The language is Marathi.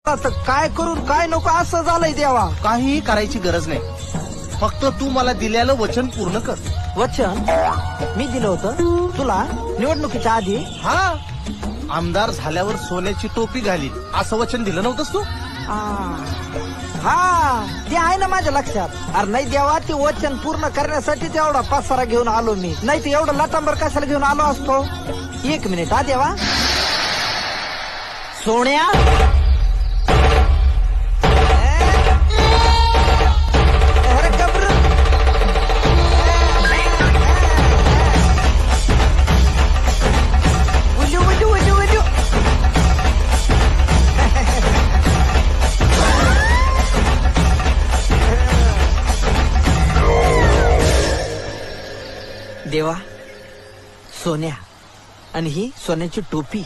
आता काय करून काय नको असं झालंय देवा. काही करायची गरज नाही, फक्त तू मला दिलेलं वचन पूर्ण कर. वचन मी दिलं होतं तुला निवडणुकीच्या आधी. हा, आमदार झाल्यावर सोन्याची टोपी घालीन असं वचन दिलं नव्हतंस तू? हा ते आहे ना माझ्या लक्षात. अरे नाही देवा, ते वचन पूर्ण करण्यासाठी तेवढा पसारा घेऊन आलो मी, नाही तर एवढं लटांबर कशाला घेऊन आलो असतो. एक मिनिट हा देवा. सोन्या अरे गबरू. उलू उलू उलू उलू. देवा, सोन्या आणि ही सोन्याची टोपी.